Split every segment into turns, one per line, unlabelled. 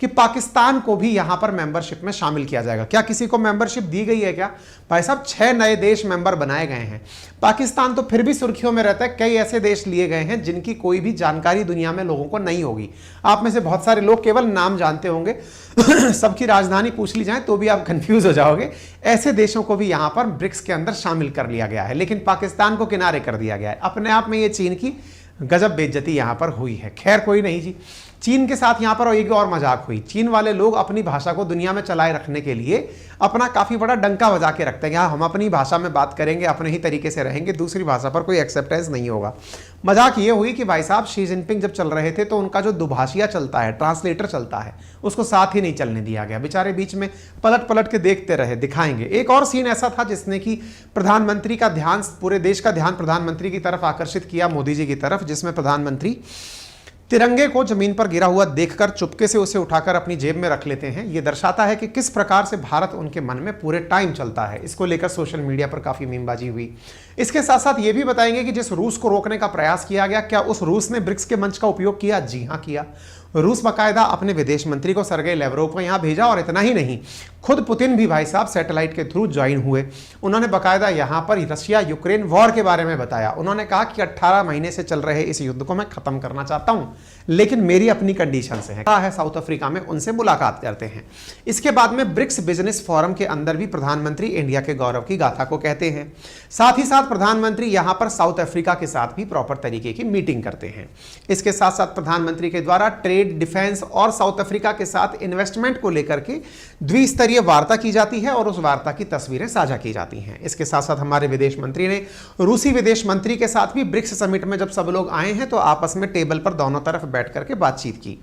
कि पाकिस्तान को भी यहां पर मेंबरशिप में शामिल किया जाएगा। क्या किसी को मेंबरशिप दी गई है क्या? भाई साहब 6 नए देश मेंबर बनाए गए हैं। पाकिस्तान तो फिर भी सुर्खियों में रहता है, कई ऐसे देश लिए गए हैं जिनकी कोई भी जानकारी दुनिया में लोगों को नहीं होगी। आप में से बहुत सारे लोग केवल नाम जानते होंगे सबकी राजधानी पूछ ली जाए तो भी आप कंफ्यूज हो जाओगे। ऐसे देशों को भी यहां पर ब्रिक्स के अंदर शामिल कर लिया गया है, लेकिन पाकिस्तान को किनारे कर दिया गया है। अपने आप में ये चीन की गजब बेइज्जती यहां पर हुई है। खैर कोई नहीं जी, चीन के साथ यहां पर एक और मजाक हुई। चीन वाले लोग अपनी भाषा को दुनिया में चलाए रखने के लिए अपना काफी बड़ा डंका बजा के रखते हैं। हम अपनी भाषा में बात करेंगे, अपने ही तरीके से रहेंगे, दूसरी भाषा पर कोई एक्सेप्टेंस नहीं होगा। मजाक ये हुई कि भाई साहब शी जिनपिंग जब चल रहे थे तो उनका जो दुभाषिया चलता है, ट्रांसलेटर चलता है, उसको साथ ही नहीं चलने दिया गया। बेचारे बीच में पलट पलट के देखते रहे। दिखाएंगे एक और सीन ऐसा था जिसने कि प्रधानमंत्री का ध्यान, पूरे देश का ध्यान प्रधानमंत्री की तरफ आकर्षित किया, मोदी जी की तरफ, जिसमें प्रधानमंत्री तिरंगे को जमीन पर गिरा हुआ देखकर चुपके से उसे उठाकर अपनी जेब में रख लेते हैं। यह दर्शाता है कि किस प्रकार से भारत उनके मन में पूरे टाइम चलता है। इसको लेकर सोशल मीडिया पर काफी मीमबाजी हुई। इसके साथ साथ ये भी बताएंगे कि जिस रूस को रोकने का प्रयास किया गया, क्या उस रूस ने ब्रिक्स के मंच का उपयोग किया? जी हां किया। रूस बाकायदा अपने विदेश मंत्री को सर्गेई लेवरोव को यहां भेजा, और इतना ही नहीं, खुद पुतिन भी भाई साहब सैटेलाइट के थ्रू ज्वाइन हुए। उन्होंने बाकायदा यहां पर रशिया यूक्रेन वॉर के बारे में बताया। उन्होंने कहा कि 18 महीने से चल रहे इस युद्ध को मैं खत्म करना चाहता हूं, लेकिन मेरी अपनी कंडीशन से है। साउथ अफ्रीका में उनसे मुलाकात करते हैं। इसके बाद में ब्रिक्स बिजनेस फोरम के अंदर भी प्रधानमंत्री इंडिया के गौरव की गाथा को कहते हैं। साथ ही साथ प्रधानमंत्री यहां पर साउथ अफ्रीका के साथ भी प्रॉपर तरीके की मीटिंग करते हैं। इसके साथ साथ प्रधानमंत्री के द्वारा ट्रेड, डिफेंस और साउथ अफ्रीका के साथ इन्वेस्टमेंट को लेकर के द्विस्तरीय वार्ता की जाती है और उस वार्ता की तस्वीरें साझा की जाती हैं। इसके साथ साथ हमारे विदेश मंत्री ने रूसी विदेश मंत्री के साथ भी ब्रिक्स समिट में जब सब लोग आए हैं तो आपस में टेबल पर दोनों तरफ बैठ करके बातचीत की।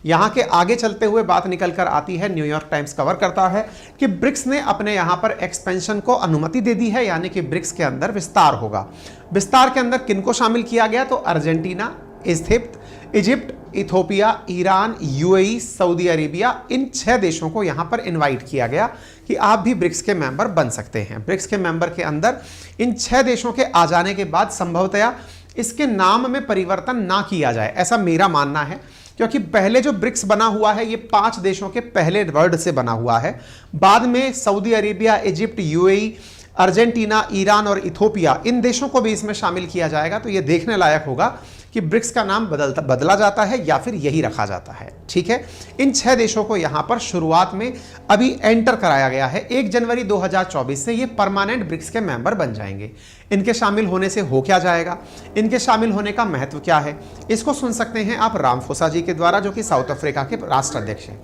यहां के आगे चलते हुए बात निकल कर आती है, न्यूयॉर्क टाइम्स कवर करता है कि ब्रिक्स ने अपने यहां पर एक्सपेंशन को अनुमति दे दी है, यानी कि ब्रिक्स के अंदर विस्तार होगा। विस्तार के अंदर किनको शामिल किया गया? तो Argentina, Egypt, Ethiopia, Iran, UAE, Saudi Arabia, इन 6 देशों को यहां पर इनवाइट किया गया कि आप भी ब्रिक्स के मेंबर बन सकते हैं। ब्रिक्स के मेंबर के अंदर इन 6 देशों के आ जाने के बाद संभवतया इसके नाम में परिवर्तन ना किया जाए, ऐसा मेरा मानना है, क्योंकि पहले जो ब्रिक्स बना हुआ है ये 5 देशों के पहले वर्ड से बना हुआ है। बाद में Saudi Arabia, Egypt, UAE, Argentina, Iran और इथोपिया, इन देशों को भी इसमें शामिल किया जाएगा। तो ये देखने लायक होगा कि ब्रिक्स का नाम बदला जाता है या फिर यही रखा जाता है। ठीक है, इन 6 देशों को यहां पर शुरुआत में अभी एंटर कराया गया है। 1 जनवरी 2024 से ये परमानेंट ब्रिक्स के मेंबर बन जाएंगे। इनके शामिल होने से हो क्या जाएगा, इनके शामिल होने का महत्व क्या है, इसको सुन सकते हैं आप रामफोसा जी के द्वारा, जो कि साउथ अफ्रीका के राष्ट्राध्यक्ष हैं।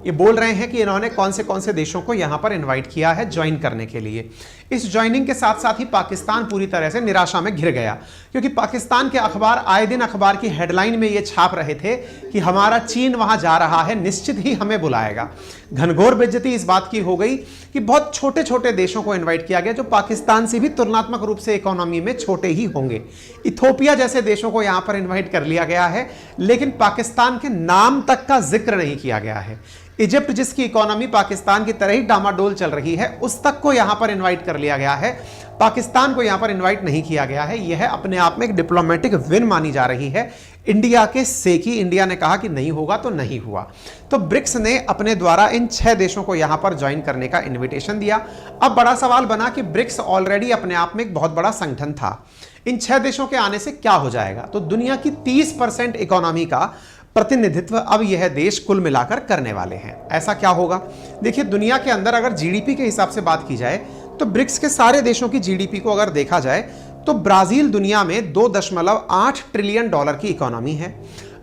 ये बोल रहे हैं कि इन्होंने कौन से देशों को यहां पर इनवाइट किया है ज्वाइन करने के लिए। इस ज्वाइनिंग के साथ साथ ही पाकिस्तान पूरी तरह से निराशा में घिर गया, क्योंकि पाकिस्तान के अखबार आए दिन अखबार की हेडलाइन में ये छाप रहे थे कि हमारा चीन वहां जा रहा है, निश्चित ही हमें बुलाएगा। घनघोर बेइज्जती इस बात की हो गई कि बहुत छोटे छोटे देशों को इन्वाइट किया गया जो पाकिस्तान से भी तुलनात्मक रूप से इकोनॉमी में छोटे ही होंगे। इथोपिया जैसे देशों को यहां पर इन्वाइट कर लिया गया है, लेकिन पाकिस्तान के नाम तक का जिक्र नहीं किया गया है। इजिप्ट, जिसकी इकोनॉमी पाकिस्तान की तरह ही डामाडोल चल रही है, उस तक को यहां पर इनवाइट कर लिया गया है। पाकिस्तान को यहां पर इनवाइट नहीं किया गया है। यह अपने आप में एक डिप्लोमेटिक विन मानी जा रही है इंडिया के से कि इंडिया ने कहा कि नहीं होगा तो नहीं हुआ। तो ब्रिक्स ने अपने द्वारा इन 6 देशों को यहां पर ज्वाइन करने का इन्विटेशन दिया। अब बड़ा सवाल बना कि ब्रिक्स ऑलरेडी अपने आप में एक बहुत बड़ा संगठन था, इन 6 देशों के आने से क्या हो जाएगा? तो दुनिया की 30% इकोनॉमी का प्रतिनिधित्व अब यह देश कुल मिलाकर करने वाले हैं। ऐसा क्या होगा? देखिए, दुनिया के अंदर अगर जीडीपी के हिसाब से बात की जाए तो ब्रिक्स के सारे देशों की जीडीपी को अगर देखा जाए तो ब्राजील दुनिया में $2.8 ट्रिलियन की इकोनॉमी है,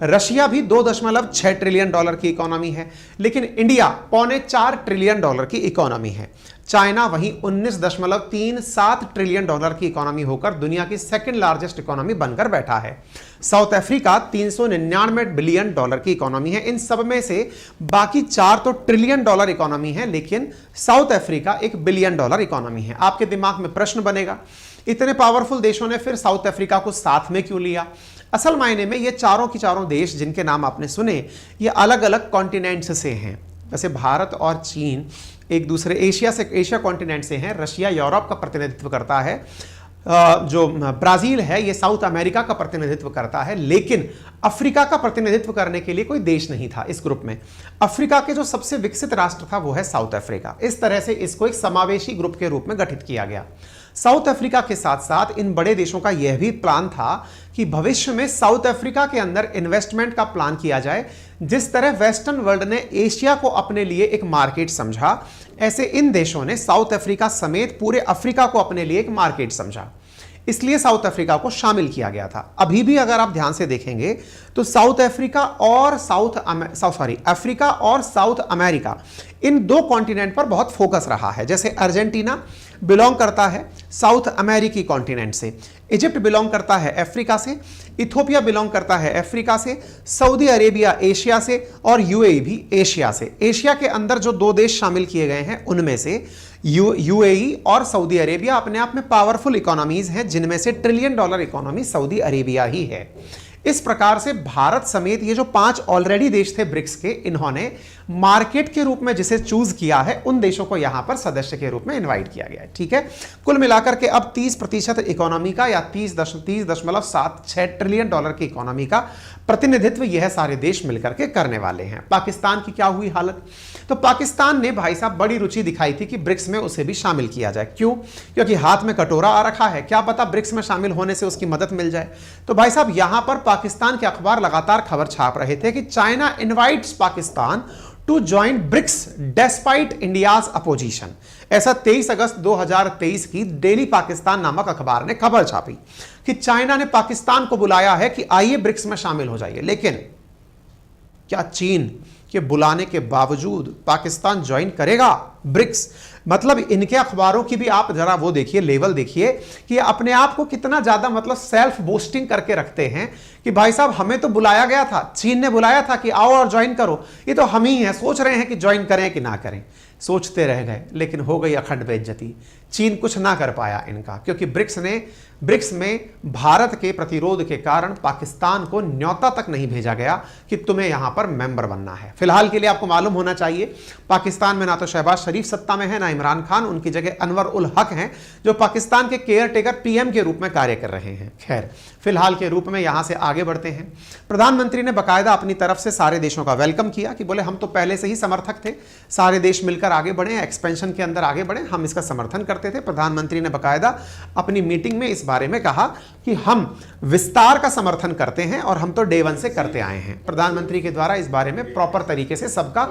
रशिया भी $2.6 ट्रिलियन की इकोनॉमी है, लेकिन इंडिया $4.25 ट्रिलियन की इकोनॉमी है। चाइना वहीं $19.37 ट्रिलियन की इकोनॉमी होकर दुनिया की सेकंड लार्जेस्ट इकोनॉमी बनकर बैठा है। साउथ अफ्रीका $399 बिलियन की इकोनॉमी है। इन सब में से बाकी 4 तो ट्रिलियन डॉलर इकोनॉमी है, लेकिन साउथ अफ्रीका $1 बिलियन इकोनॉमी है। आपके दिमाग में प्रश्न बनेगा, इतने पावरफुल देशों ने फिर साउथ अफ्रीका को साथ में क्यों लिया? असल मायने में ये चारों की चारों देश जिनके नाम आपने सुने, ये अलग अलग कॉन्टिनेंट्स से हैं। जैसे भारत और चीन एक दूसरे एशिया कॉन्टिनेंट से हैं। रशिया यूरोप का प्रतिनिधित्व करता है, जो ब्राजील है ये साउथ अमेरिका का प्रतिनिधित्व करता है, लेकिन अफ्रीका का प्रतिनिधित्व करने के लिए कोई देश नहीं था इस ग्रुप में। अफ्रीका के जो सबसे विकसित राष्ट्र था वो है साउथ अफ्रीका। इस तरह से इसको एक समावेशी ग्रुप के रूप में गठित किया गया। साउथ अफ्रीका के साथ साथ इन बड़े देशों का यह भी प्लान था कि भविष्य में साउथ अफ्रीका के अंदर इन्वेस्टमेंट का प्लान किया जाए। जिस तरह वेस्टर्न वर्ल्ड ने एशिया को अपने लिए एक मार्केट समझा, ऐसे इन देशों ने साउथ अफ्रीका समेत पूरे अफ्रीका को अपने लिए एक मार्केट समझा, इसलिए साउथ अफ्रीका को शामिल किया गया था। अभी भी अगर आप ध्यान से देखेंगे तो अफ्रीका और साउथ अमेरिका इन दो कॉन्टिनेंट पर बहुत फोकस रहा है। जैसे अर्जेंटीना बिलोंग करता है साउथ अमेरिकी कॉन्टिनेंट से, इजिप्ट बिलोंग करता है अफ्रीका से, इथोपिया बिलोंग करता है अफ्रीका से, सऊदी अरेबिया एशिया से और यूएई भी एशिया से। एशिया के अंदर जो दो देश शामिल किए गए हैं उनमें से यूएई और सऊदी अरेबिया अपने आप में पावरफुल इकोनॉमीज हैं, जिनमें से $1 ट्रिलियन इकोनॉमी सऊदी अरेबिया ही है। इस प्रकार से भारत समेत ये जो 5 ऑलरेडी देश थे ब्रिक्स के, इन्होंने मार्केट के रूप में जिसे चूज किया है उन देशों को यहां पर सदस्य के रूप में इनवाइट किया गया है। ठीक है, कुल मिलाकर के अब 30% इकोनॉमी का या 30.76 ट्रिलियन डॉलर की इकोनॉमी का प्रतिनिधित्व यह सारे देश मिलकर के करने वाले हैं। पाकिस्तान की क्या हुई हालत? तो पाकिस्तान ने भाई साहब बड़ी रुचि दिखाई थी कि ब्रिक्स में उसे भी शामिल किया जाए। क्यों? क्योंकि हाथ में कटोरा आ रखा है, क्या पता ब्रिक्स में शामिल होने से उसकी मदद मिल जाए। तो भाई साहब यहां पर पाकिस्तान के अखबार लगातार खबर छाप रहे थे कि China invites Pakistan to join BRICS despite India's opposition. ऐसा 23 अगस्त 2023 की डेली पाकिस्तान नामक अखबार ने खबर छापी कि चाइना ने पाकिस्तान को बुलाया है कि आइए ब्रिक्स में शामिल हो जाइए। लेकिन क्या चीन के बुलाने के बावजूद पाकिस्तान ज्वाइन करेगा ब्रिक्स? मतलब इनके अखबारों की भी आप जरा वो देखिए, लेवल देखिए कि अपने आप को कितना ज्यादा मतलब सेल्फ बोस्टिंग करके रखते हैं कि भाई साहब हमें तो बुलाया गया था, चीन ने बुलाया था कि आओ और ज्वाइन करो, ये तो हम ही हैं, सोच रहे हैं कि ज्वाइन करें कि ना करें। सोचते रह गए, लेकिन हो गई अखंड बेइज्जती। चीन कुछ ना कर पाया इनका, क्योंकि ब्रिक्स में भारत के प्रतिरोध के कारण पाकिस्तान को न्योता तक नहीं भेजा गया कि तुम्हें यहां पर मेंबर बनना है। फिलहाल के लिए आपको मालूम होना चाहिए पाकिस्तान में ना तो शहबाज शरीफ सत्ता में है ना इमरान खान, उनकी जगह अनवर उल हक हैं जो पाकिस्तान के केयर टेकर पीएम के रूप में कार्य कर रहे हैं। खैर फिलहाल के रूप में यहां से आगे बढ़ते हैं। प्रधानमंत्री ने बाकायदा अपनी तरफ से सारे देशों का वेलकम किया कि बोले हम तो पहले से ही समर्थक थे, सारे देश मिलकर आगे बढ़े, एक्सपेंशन के अंदर आगे बढ़े, हम इसका समर्थन करते थे। प्रधानमंत्री ने बाकायदा अपनी मीटिंग में इस बारे में कहा कि हम विस्तार का समर्थन करते हैं और हम तो डे 1 से करते आए हैं। प्रधानमंत्री के द्वारा इस बारे में प्रॉपर तरीके से सबका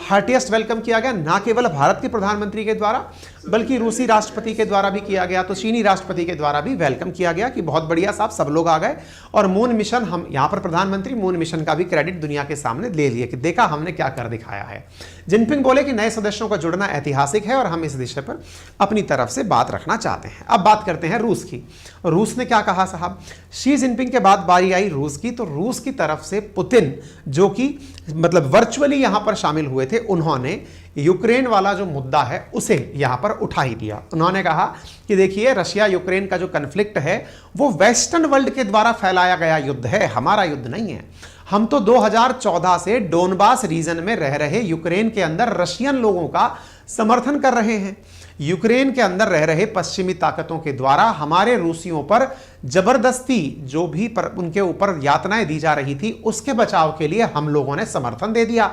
हार्टिएस्ट वेलकम किया गया, ना केवल भारत के प्रधानमंत्री के द्वारा बल्कि रूसी राष्ट्रपति के द्वारा भी किया गया, तो चीनी राष्ट्रपति के द्वारा भी वेलकम किया गया कि बहुत बढ़िया साहब, सब लोग आ गए। और मून मिशन, हम यहां पर प्रधानमंत्री मून मिशन का भी क्रेडिट दुनिया के सामने ले लिए कि देखा हमने क्या कर दिखाया है। जिनपिंग बोले कि नए सदस्यों का जुड़ना ऐतिहासिक है और हम इस विषय पर अपनी तरफ से बात रखना चाहते हैं। अब बात करते हैं रूस की। रूस ने क्या कहा साहब? शी जिनपिंग के बाद बारी आई रूस की, तो रूस की तरफ से पुतिन जो कि मतलब वर्चुअली यहां पर शामिल हुए थे, उन्होंने यूक्रेन वाला जो मुद्दा है उसे यहां पर उठा ही दिया। उन्होंने कहा कि देखिए रशिया यूक्रेन का जो कन्फ्लिक्ट है वो वेस्टर्न वर्ल्ड के द्वारा फैलाया गया युद्ध है, हमारा युद्ध नहीं है। हम तो 2014 से डोनबास रीजन में रह रहे यूक्रेन के अंदर रशियन लोगों का समर्थन कर रहे हैं। यूक्रेन के अंदर रह रहे पश्चिमी ताकतों के द्वारा हमारे रूसियों पर जबरदस्ती जो भी उनके ऊपर यातनाएं दी जा रही थी उसके बचाव के लिए हम लोगों ने समर्थन दे दिया।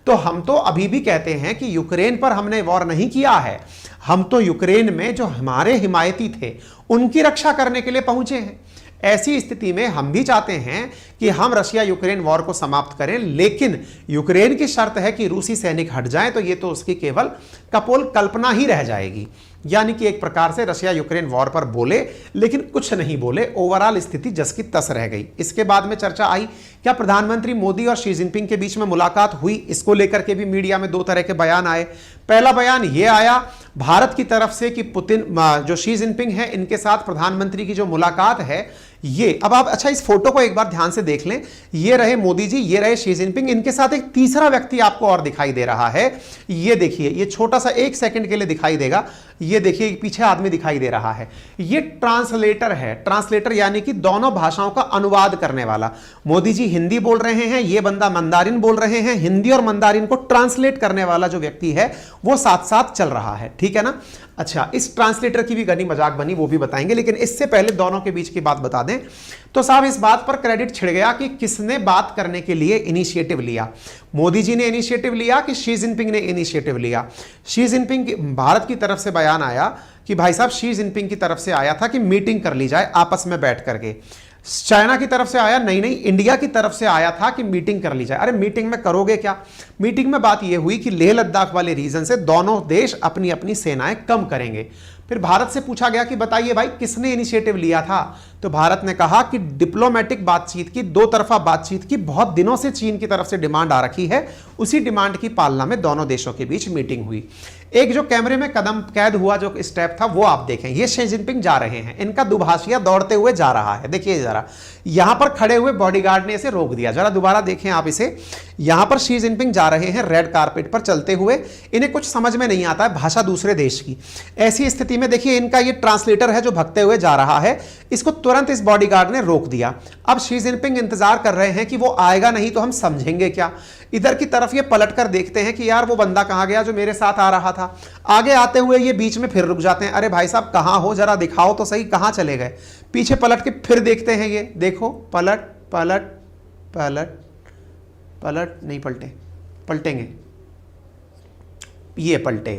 तो हम तो अभी भी कहते हैं कि यूक्रेन पर हमने वॉर नहीं किया है, हम तो यूक्रेन में जो हमारे हिमायती थे उनकी रक्षा करने के लिए पहुंचे हैं। ऐसी स्थिति में हम भी चाहते हैं कि हम रशिया यूक्रेन वॉर को समाप्त करें, लेकिन यूक्रेन की शर्त है कि रूसी सैनिक हट जाएं, तो ये तो उसकी केवल कपोल कल्पना ही रह जाएगी। यानी कि एक प्रकार से रशिया यूक्रेन वॉर पर बोले लेकिन कुछ नहीं बोले, ओवरऑल स्थिति जस की तस रह गई। इसके बाद में चर्चा आई, क्या प्रधानमंत्री मोदी और शी जिनपिंग के बीच में मुलाकात हुई? इसको लेकर के भी मीडिया में 2 तरह के बयान आए। पहला बयान यह आया भारत की तरफ से कि पुतिन जो शी जिनपिंग है इनके साथ प्रधानमंत्री की जो मुलाकात है ये, अब आप अच्छा इस फोटो को एक बार ध्यान से देख लें, ये रहे मोदी जी, ये रहे शी जिनपिंग, इनके साथ एक तीसरा व्यक्ति आपको और दिखाई दे रहा है। ये देखिए, ये छोटा सा 1 सेकंड के लिए दिखाई देगा, ये देखिए पीछे आदमी दिखाई दे रहा है, ये ट्रांसलेटर है। ट्रांसलेटर यानी कि दोनों भाषाओं का अनुवाद करने वाला। मोदी जी हिंदी बोल रहे हैं, ये बंदा मंदारिन बोल रहे हैं, हिंदी और मंदारिन को ट्रांसलेट करने वाला जो व्यक्ति है वो साथ साथ चल रहा है, ठीक है ना। अच्छा, इस ट्रांसलेटर की भी गनी मजाक बनी, वो भी बताएंगे, लेकिन इससे पहले दोनों के बीच की बात बता दें तो साहब इस बात पर क्रेडिट छिड़ गया कि किसने बात करने के लिए इनिशिएटिव लिया। मोदी जी ने इनिशिएटिव लिया कि शी जिनपिंग ने इनिशिएटिव लिया। शी जिनपिंग, भारत की तरफ से बयान आया कि भाई साहब शी जिनपिंग की तरफ से आया था कि मीटिंग कर ली जाए आपस में बैठ करके। चाइना की तरफ से आया नहीं, इंडिया की तरफ से आया था कि मीटिंग कर ली जाए। अरे मीटिंग में करोगे क्या? मीटिंग में बात यह हुई कि लेह लद्दाख वाले रीजन से दोनों देश अपनी अपनी सेनाएं कम करेंगे। फिर भारत से पूछा गया कि बताइए भाई किसने इनिशिएटिव लिया था, तो भारत ने कहा कि डिप्लोमेटिक बातचीत की, दो तरफा बातचीत की बहुत दिनों से चीन की तरफ से डिमांड आ रखी है, उसी डिमांड की पालना में दोनों देशों के बीच मीटिंग हुई। एक जो कैमरे में कदम कैद हुआ जो स्टेप था वो आप देखें, ये शी जिनपिंग जा रहे हैं, इनका दुभाषिया दौड़ते हुए जा रहा है। देखिए जरा, यहां पर खड़े हुए बॉडीगार्ड ने इसे रोक दिया, जरा दोबारा देखें आप इसे। यहां पर शी जिनपिंग जा रहे हैं रेड कारपेट पर चलते हुए, इन्हें कुछ समझ में नहीं आता है भाषा दूसरे देश की। ऐसी स्थिति में देखिए इनका ये ट्रांसलेटर है जो भगते हुए जा रहा है, इसको तुरंत इस बॉडीगार्ड ने रोक दिया। अब शी जिनपिंग इंतजार कर रहे हैं कि वो आएगा नहीं तो हम समझेंगे क्या। इधर की तरफ ये पलटकर देखते हैं कि यार वो बंदा कहां गया जो मेरे साथ आ रहा था। आगे आते हुए ये बीच में फिर रुक जाते हैं, अरे भाई साहब कहां हो, जरा दिखाओ तो सही कहां चले गए। पीछे पलट के फिर देखते हैं, ये देखो पलट पलट पलट पलट, नहीं पलटे, पलटेंगे, ये पलटे,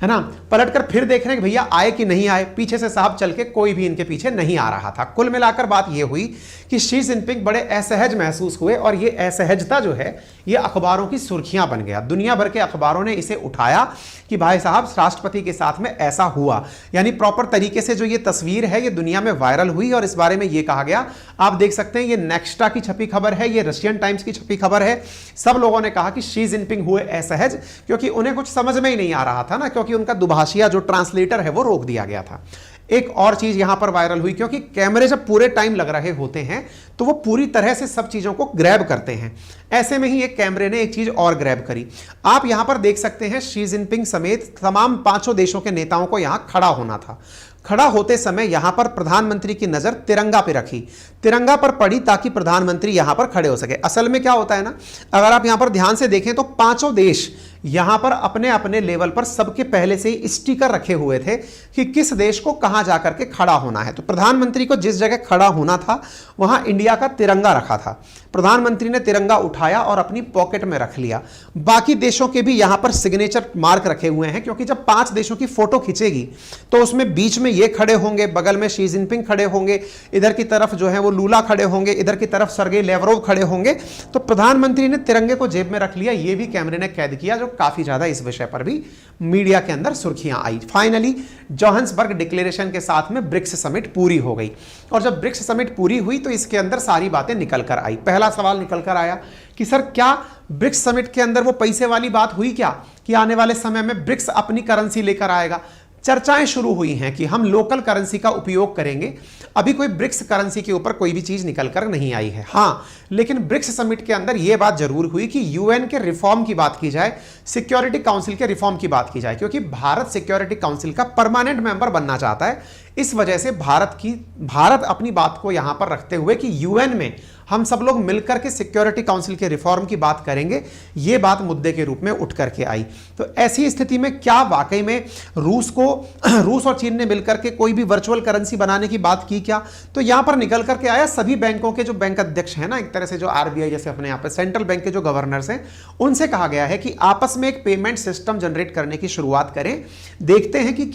है ना। पलटकर फिर देख रहे हैं कि भैया आए कि नहीं आए, पीछे से साहब चल के कोई भी इनके पीछे नहीं आ रहा था। कुल मिलाकर बात यह हुई कि शी जिनपिंग बड़े असहज महसूस हुए और ये असहजता जो है ये अखबारों की सुर्खियां बन गया। दुनिया भर के अखबारों ने इसे उठाया कि भाई साहब राष्ट्रपति के साथ में ऐसा हुआ, यानी प्रॉपर तरीके से जो ये तस्वीर है ये दुनिया में वायरल हुई और इस बारे में ये कहा गया। आप देख सकते हैं ये नेक्स्टा की छपी खबर है, ये रशियन टाइम्स की छपी खबर है। सब लोगों ने कहा कि शी जिनपिंग हुए असहज, क्योंकि उन्हें कुछ समझ में ही नहीं आ रहा था ना, क्योंकि उनका दुभाषिया जो ट्रांसलेटर है वो रोक दिया गया था। एक और चीज यहां पर वायरल हुई, क्योंकि कैमरे जब पूरे टाइम लग रहे होते हैं तो वो पूरी तरह से सब चीजों को ग्रैब करते हैं। ऐसे में ही एक कैमरे ने एक चीज और ग्रैब करी। आप यहां पर देख सकते हैं शी जिनपिंग समेत तमाम 5 देशों के नेताओं को यहां खड़ा होना था। खड़ा होते समय यहां पर प्रधानमंत्री की नजर तिरंगा पे रखी, तिरंगा पर पड़ी ताकि प्रधानमंत्री यहां पर खड़े हो सके। असल में क्या होता है ना, अगर आप यहां पर ध्यान से देखें तो 5 देश यहां पर अपने अपने लेवल पर सबके पहले से ही स्टिकर रखे हुए थे कि किस देश को कहां जाकर के खड़ा होना है। तो प्रधानमंत्री को जिस जगह खड़ा होना था वहां इंडिया का तिरंगा रखा था। प्रधानमंत्री ने तिरंगा उठाया और अपनी पॉकेट में रख लिया। बाकी देशों के भी यहां पर सिग्नेचर मार्क रखे हुए हैं, क्योंकि जब 5 देशों की फोटो खींचेगी तो उसमें बीच में ये खड़े होंगे, बगल में शी जिनपिंग खड़े होंगे, इधर की तरफ जो है वो लूला खड़े होंगे, इधर की तरफ सर्गेई लेवरोव खड़े होंगे। तो प्रधानमंत्री ने तिरंगे को जेब में रख लिया, ये भी कैमरे ने कैद किया, जो काफी ज्यादा इस विषय पर भी मीडिया के अंदर सुर्खियां आई। फाइनली जोहान्सबर्ग डिक्लेरेशन के साथ में ब्रिक्स समिट पूरी हो गई, और जब ब्रिक्स समिट पूरी हुई तो इसके अंदर सारी बातें निकल कर आई। पहला सवाल निकल कर आया कि सर क्या ब्रिक्स समिट के अंदर वो पैसे वाली बात हुई क्या, कि आने वाले समय में ब्रिक्स अपनी करेंसी लेकर आएगा। चर्चाएं शुरू हुई हैं कि हम लोकल करेंसी का उपयोग करेंगे। अभी कोई ब्रिक्स करेंसी के ऊपर कोई भी चीज निकल कर नहीं आई है। हाँ, लेकिन ब्रिक्स समिट के अंदर यह बात जरूर हुई कि यूएन के रिफॉर्म की बात की जाए, सिक्योरिटी काउंसिल के रिफॉर्म की बात की जाए, क्योंकि भारत सिक्योरिटी काउंसिल का परमानेंट मेंबर बनना चाहता है। इस वजह से भारत अपनी बात को यहां पर रखते हुए कि यूएन में हम सब लोग मिलकर के सिक्योरिटी काउंसिल के रिफॉर्म की बात करेंगे, यह बात मुद्दे के रूप में उठ करके आई। तो ऐसी स्थिति में क्या वाकई में रूस और चीन ने मिलकर के कोई भी वर्चुअल करेंसी बनाने की बात की क्या? तो यहां पर निकल करके आया सभी बैंकों के जो बैंक अध्यक्ष हैं ना, एक तरह से जो आरबीआई जैसे अपने यहाँ पे सेंट्रल बैंक के जो गवर्नर्स हैं, उनसे कहा गया है कि आपस में एक पेमेंट सिस्टम जनरेट करने की शुरुआत करें। देखते हैं कि क्या